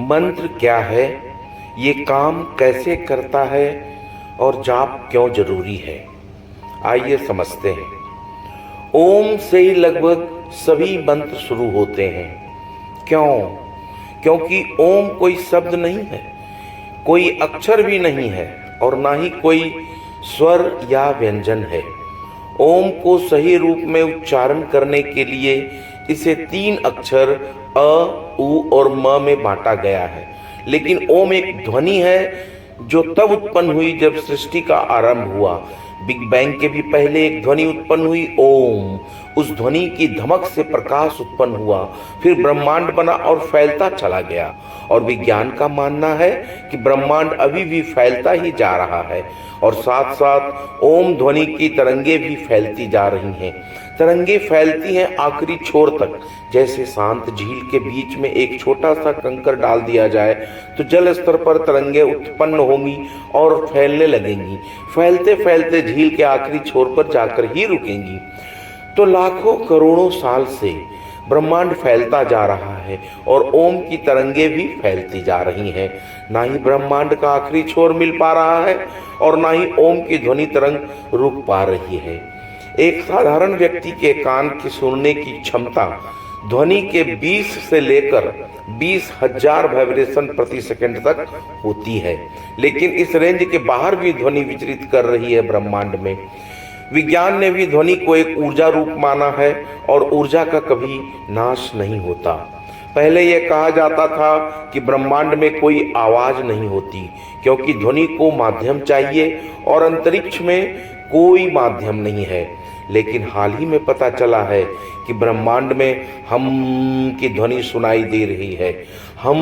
मंत्र क्या है, ये काम कैसे करता है और जाप क्यों जरूरी है, आइए समझते हैं। ओम से ही लगभग सभी मंत्र शुरू होते हैं। क्यों? क्योंकि ओम कोई शब्द नहीं है, कोई अक्षर भी नहीं है और ना ही कोई स्वर या व्यंजन है। ओम को सही रूप में उच्चारण करने के लिए इसे 3 अक्षर अ, उ और म में बांटा गया है। लेकिन ओम एक ध्वनि है जो तब उत्पन्न हुई जब सृष्टि का आरंभ हुआ। बिग बैंग के भी पहले एक ध्वनि उत्पन्न हुई, ओम। उस ध्वनि की धमक से प्रकाश उत्पन्न हुआ, फिर ब्रह्मांड बना और फैलता चला गया। और विज्ञान का मानना है कि ब्रह्मांड अभी भी फैलता ही जा रहा है और साथ साथ ओम ध्वनि की तरंगे भी फैलती जा रही हैं। तरंगे फैलती हैं आखिरी छोर तक। जैसे शांत झील के बीच में एक छोटा सा कंकर डाल दिया जाए तो जल स्तर पर तरंगे उत्पन्न होंगी और फैलने लगेंगी। फैलते फैलते झील के आखिरी छोर पर जाकर ही रुकेंगी। तो लाखों करोड़ों साल से ब्रह्मांड फैलता जा रहा है और ओम की तरंगे भी फैलती जा रही हैं। ना ही ब्रह्मांड का आखिरी छोर मिल पा रहा है और ना ही ओम की ध्वनि तरंग रुक पा रही है। एक साधारण व्यक्ति के कान की सुनने की क्षमता ध्वनि के 20 से लेकर 20,000 वाइब्रेशन प्रति सेकंड तक होती है। लेकिन इस रेंज के बाहर भी ध्वनि विचरित कर रही है ब्रह्मांड में। विज्ञान ने भी ध्वनि को एक ऊर्जा रूप माना है और ऊर्जा का कभी नाश नहीं होता। पहले यह कहा जाता था कि ब्रह्मांड में कोई आवाज नहीं होती क्योंकि ध्वनि को माध्यम चाहिए और अंतरिक्ष में कोई माध्यम नहीं है। लेकिन हाल ही में पता चला है कि ब्रह्मांड में हम की ध्वनि सुनाई दे रही है। हम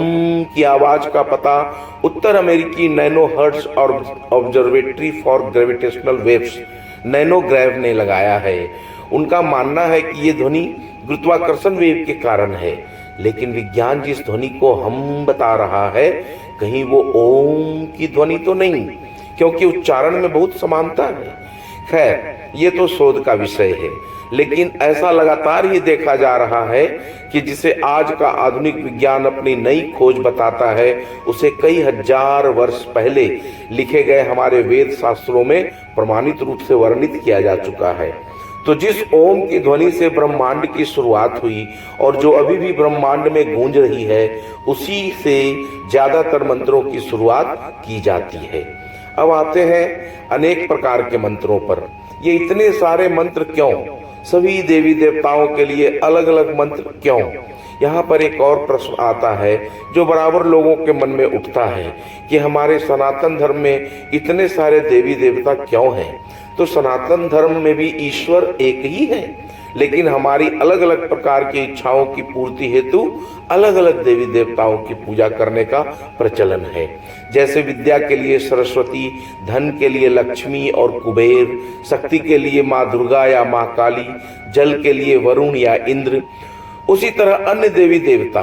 की आवाज का पता उत्तर अमेरिकी नैनो हर्ट्ज और ऑब्जर्वेटरी फॉर ग्रेविटेशनल वेव्स नैनोग्रेव ने लगाया है। उनका मानना है कि ये ध्वनि गुरुत्वाकर्षण वेव के कारण है। लेकिन विज्ञान जिस ध्वनि को हम बता रहा है, कहीं वो ओम की ध्वनि तो नहीं, क्योंकि उच्चारण में बहुत समानता है। खैर, ये तो शोध का विषय है, लेकिन ऐसा लगातार ये देखा जा रहा है कि जिसे आज का आधुनिक विज्ञान अपनी नई खोज बताता है, उसे कई हजार वर्ष पहले लिखे गए हमारे वेद शास्त्रों में प्रमाणित रूप से वर्णित किया जा चुका है। तो जिस ओम की ध्वनि से ब्रह्मांड की शुरुआत हुई और जो अभी भी ब्रह्मांड में गूंज रही है, उसी से ज्यादातर मंत्रों की शुरुआत की जाती है। अब आते हैं अनेक प्रकार के मंत्रों पर। ये इतने सारे मंत्र क्यों? सभी देवी देवताओं के लिए अलग अलग मंत्र क्यों? यहाँ पर एक और प्रश्न आता है जो बराबर लोगों के मन में उठता है कि हमारे सनातन धर्म में इतने सारे देवी देवता क्यों हैं? तो सनातन धर्म में भी ईश्वर एक ही है, लेकिन हमारी अलग अलग प्रकार की इच्छाओं की पूर्ति हेतु अलग अलग देवी देवताओं की पूजा करने का प्रचलन है। जैसे विद्या के लिए सरस्वती, धन के लिए लक्ष्मी और कुबेर, शक्ति के लिए माँ दुर्गा या माँ काली, जल के लिए वरुण या इंद्र। उसी तरह अन्य देवी देवता,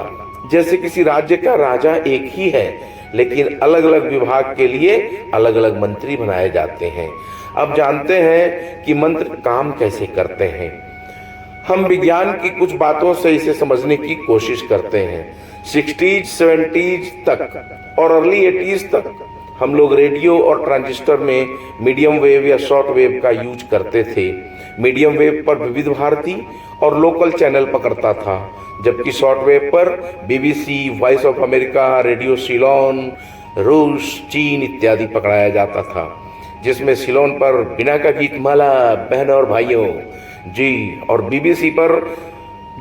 जैसे किसी राज्य का राजा एक ही है, लेकिन अलग अलग विभाग के लिए अलग अलग मंत्री बनाए जाते हैं। अब जानते हैं कि मंत्र काम कैसे करते हैं। हम विज्ञान की कुछ बातों से इसे समझने की कोशिश करते हैं। 60s, 70s तक और अर्ली 80s तक हम लोग रेडियो और ट्रांजिस्टर में मीडियम वेव या शॉर्ट वेव का यूज करते थे। मीडियम वेव पर विविध भारती और लोकल चैनल पकड़ता था, जबकि शॉर्ट वेव पर BBC, voice of America, radio Ceylon, रूस, चीन इत्यादि पकड़ाया जाता था, जिसमें सिलोन पर बिना का गीत माला बहनों और भाइयों जी, और BBC पर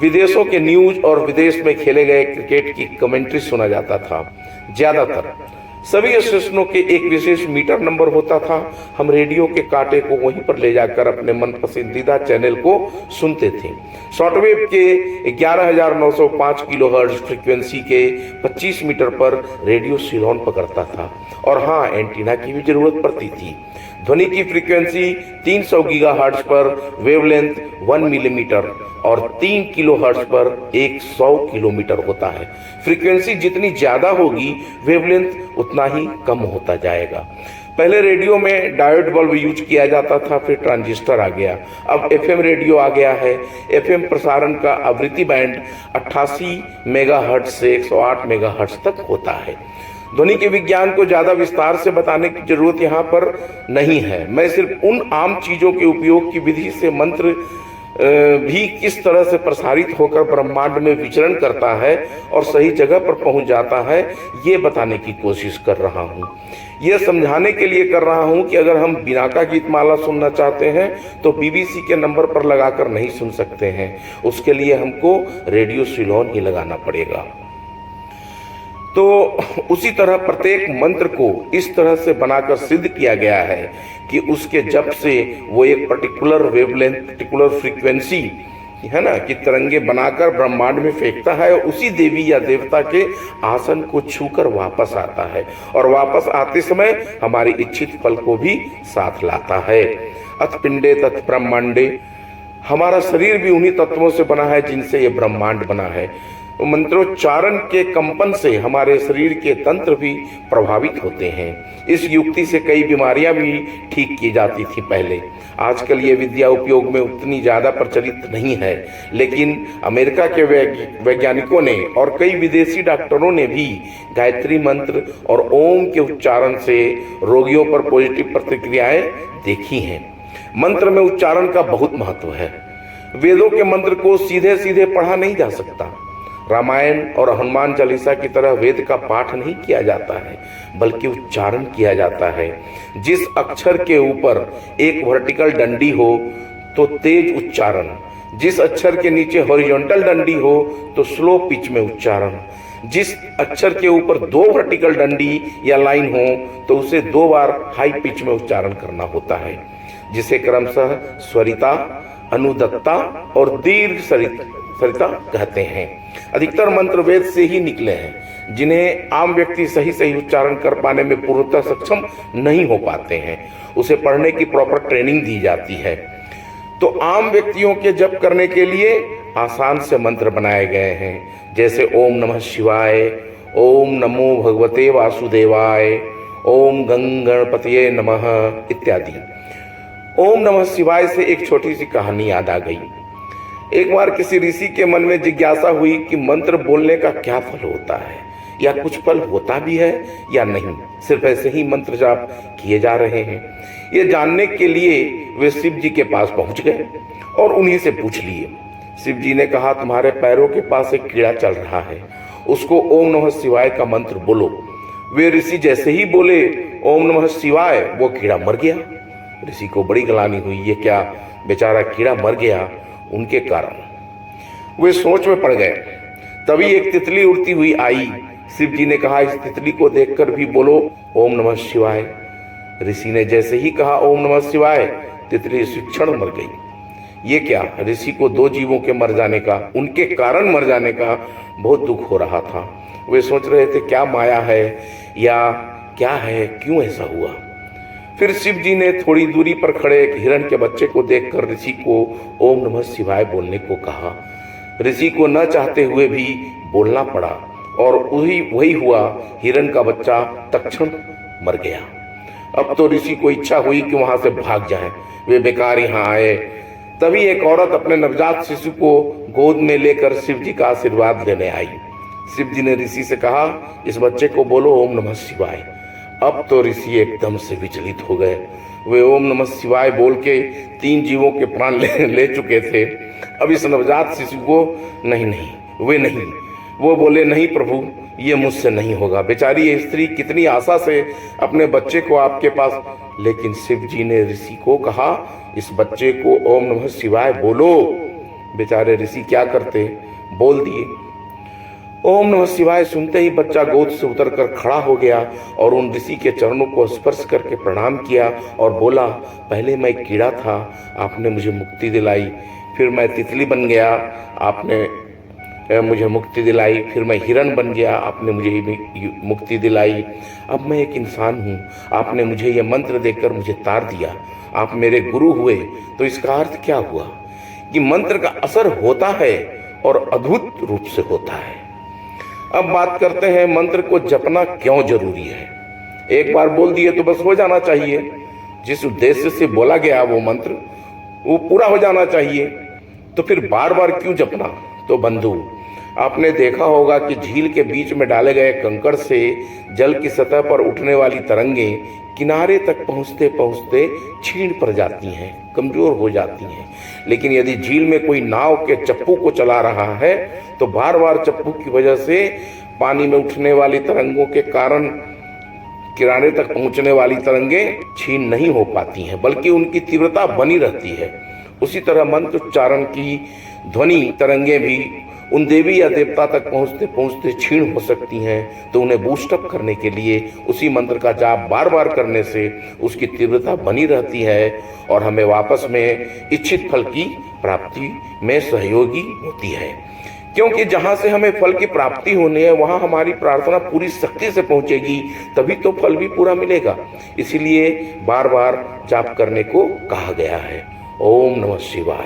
विदेशों के न्यूज और विदेश में खेले गए क्रिकेट की कमेंट्री सुना जाता था। ज्यादातर सभी स्टेशनों के एक विशेष मीटर नंबर होता था। हम रेडियो के कांटे को वहीं पर ले जाकर अपने मन पसंदीदा चैनल को सुनते थे। शॉर्टवेव के 11,905 किलोहर्ट्ज फ्रीक्वेंसी के 25 मीटर पर रेडियो सिलोन पकड़ता था और हाँ, एंटीना की भी जरूरत पड़ती थी। ध्वनि की फ्रीक्वेंसी 300 गीगाहर्ट्ज पर वेवलेंथ 1 मिलीमीटर और 3 किलोहर्ट्ज पर 100 किलोमीटर होता है। फ्रीक्वेंसी जितनी ज्यादा होगी वेवलेंथ उतना ही कम होता जाएगा। पहले रेडियो में डायोड बल्ब यूज किया जाता था, फिर ट्रांजिस्टर आ गया, अब एफएम रेडियो आ गया है। एफएम प्रसारण का आवृत्ति बैंड 88 मेगाहर्ट्ज से 108 मेगाहर्ट्ज तक होता है। ध्वनि के विज्ञान को ज्यादा विस्तार से बताने की जरूरत यहाँ पर नहीं है। मैं सिर्फ उन आम चीजों के उपयोग की विधि से मंत्र भी किस तरह से प्रसारित होकर ब्रह्मांड में विचरण करता है और सही जगह पर पहुंच जाता है, ये बताने की कोशिश कर रहा हूँ। यह समझाने के लिए कर रहा हूँ कि अगर हम बिनाका गीतमाला सुनना चाहते हैं तो बीबीसी के नंबर पर लगाकर नहीं सुन सकते हैं, उसके लिए हमको रेडियो सिलोन ही लगाना पड़ेगा। तो उसी तरह प्रत्येक मंत्र को इस तरह से बनाकर सिद्ध किया गया है कि उसके जप से वो एक पर्टिकुलर वेवलेंथ, पर्टिकुलर फ्रीक्वेंसी है ना कि तरंगे बनाकर ब्रह्मांड में फेंकता है, उसी देवी या देवता के आसन को छूकर वापस आता है और वापस आते समय हमारी इच्छित फल को भी साथ लाता है। अथ पिंडे तत् ब्रह्मांडे, हमारा शरीर भी उन्हीं तत्वों से बना है जिनसे ये ब्रह्मांड बना है। मंत्रोच्चारण के कंपन से हमारे शरीर के तंत्र भी प्रभावित होते हैं। इस युक्ति से कई बीमारियां भी ठीक की जाती थी पहले। आजकल ये विद्या उपयोग में उतनी ज्यादा प्रचलित नहीं है, लेकिन अमेरिका के वैज्ञानिकों ने और कई विदेशी डॉक्टरों ने भी गायत्री मंत्र और ओम के उच्चारण से रोगियों पर पॉजिटिव प्रतिक्रियाएं देखी हैं। मंत्र में उच्चारण का बहुत महत्व है। वेदों के मंत्र को सीधे सीधे पढ़ा नहीं जा सकता। रामायण और हनुमान चालीसा की तरह वेद का पाठ नहीं किया जाता है, बल्कि उच्चारण किया जाता है। जिस अक्षर के ऊपर एक वर्टिकल डंडी हो तो तेज उच्चारण, जिस अक्षर के नीचे हॉरिजॉन्टल डंडी हो तो स्लो पिच में उच्चारण, जिस अक्षर के ऊपर 2 वर्टिकल डंडी या लाइन हो तो उसे 2 बार हाई पिच में उच्चारण करना होता है, जिसे क्रमशः स्वरिता, अनुदत्ता और दीर्घ सरिता कहते हैं। अधिकतर मंत्र वेद से ही निकले हैं, जिन्हें आम व्यक्ति सही सही उच्चारण कर पाने में पूर्णतः सक्षम नहीं हो पाते हैं। उसे पढ़ने की प्रॉपर ट्रेनिंग दी जाती है। तो आम व्यक्तियों के जप करने के लिए आसान से मंत्र बनाए गए हैं, जैसे ओम नमः शिवाय, ओम नमो भगवते वासुदेवाय, ओम गणपतये नमः इत्यादि। ओम नमः शिवाय से एक छोटी सी कहानी याद आ गई। एक बार किसी ऋषि के मन में जिज्ञासा हुई कि मंत्र बोलने का क्या फल होता है, या कुछ फल होता भी है या नहीं, सिर्फ ऐसे ही मंत्र जाप किए जा रहे हैं। ये जानने के लिए वे शिव जी के पास पहुंच गए और उन्हीं से पूछ लिए। शिव जी ने कहा, तुम्हारे पैरों के पास एक कीड़ा चल रहा है, उसको ओम नमः शिवाय का मंत्र बोलो। वे ऋषि जैसे ही बोले ओम नमः शिवाय, वो कीड़ा मर गया। ऋषि को बड़ी ग्लानि हुई, ये क्या बेचारा कीड़ा मर गया उनके कारण। वे सोच में पड़ गए। तभी एक तितली उड़ती हुई आई। शिव जी ने कहा, इस तितली को देखकर भी बोलो ओम नमः शिवाय। ऋषि ने जैसे ही कहा ओम नमः शिवाय, तितली उसी क्षण मर गई। ये क्या, ऋषि को 2 जीवों के मर जाने का, उनके कारण मर जाने का बहुत दुख हो रहा था। वे सोच रहे थे क्या माया है या क्या है, क्यों ऐसा हुआ। फिर शिव जी ने थोड़ी दूरी पर खड़े एक हिरण के बच्चे को देखकर ऋषि को ओम नमः शिवाय बोलने को कहा। ऋषि को न चाहते हुए भी बोलना पड़ा और वही हुआ। हिरण का बच्चा तत्क्षण मर गया। अब तो ऋषि को इच्छा हुई कि वहां से भाग जाए, वे बेकार यहाँ आए। तभी एक औरत अपने नवजात शिशु को गोद में लेकर शिव जी का आशीर्वाद लेने आई। शिव जी ने ऋषि से कहा, इस बच्चे को बोलो ओम नमः शिवाय। अब तो ऋषि एकदम से विचलित हो गए। वे ओम नमः शिवाय बोल के 3 जीवों के प्राण ले चुके थे। अब इस नवजात शिशु को नहीं, वो बोले, नहीं प्रभु, ये मुझसे नहीं होगा। बेचारी ये स्त्री कितनी आशा से अपने बच्चे को आपके पास। लेकिन शिव जी ने ऋषि को कहा, इस बच्चे को ओम नमः शिवाय बोलो। बेचारे ऋषि क्या करते, बोल दिए। ओम नमः शिवाय सुनते ही बच्चा गोद से उतरकर खड़ा हो गया और उन ऋषि के चरणों को स्पर्श करके प्रणाम किया और बोला, पहले मैं कीड़ा था, आपने मुझे मुक्ति दिलाई। फिर मैं तितली बन गया, आपने मुझे मुक्ति दिलाई, फिर मैं हिरण बन गया, आपने मुझे ही मुक्ति दिलाई। अब मैं एक इंसान हूँ, आपने मुझे ये मंत्र देकर मुझे तार दिया, आप मेरे गुरु हुए। तो इसका अर्थ क्या हुआ कि मंत्र का असर होता है और अद्भुत रूप से होता है। अब बात करते हैं मंत्र को जपना क्यों जरूरी है। एक बार बोल दिए तो बस हो जाना चाहिए, जिस उद्देश्य से बोला गया वो मंत्र वो पूरा हो जाना चाहिए, तो फिर बार बार क्यों जपना। तो बंधु, आपने देखा होगा कि झील के बीच में डाले गए कंकड़ से जल की सतह पर उठने वाली तरंगें किनारे तक पहुंचते पहुंचते क्षीण पड़ जाती हैं, कमजोर हो जाती हैं। लेकिन यदि झील में कोई नाव के चप्पू को चला रहा है तो बार बार चप्पू की वजह से पानी में उठने वाली तरंगों के कारण किनारे तक पहुंचने वाली तरंगें क्षीण नहीं हो पाती हैं, बल्कि उनकी तीव्रता बनी रहती है। उसी तरह मंत्र उच्चारण की ध्वनि तरंगें भी उन देवी या देवता तक पहुंचते पहुंचते क्षीण हो सकती हैं। तो उन्हें बूस्टअप करने के लिए उसी मंत्र का जाप बार बार करने से उसकी तीव्रता बनी रहती है और हमें वापस में इच्छित फल की प्राप्ति में सहयोगी होती है। क्योंकि जहां से हमें फल की प्राप्ति होनी है वहां हमारी प्रार्थना पूरी शक्ति से पहुंचेगी, तभी तो फल भी पूरा मिलेगा। इसीलिए बार बार जाप करने को कहा गया है। ओम नमः शिवाय।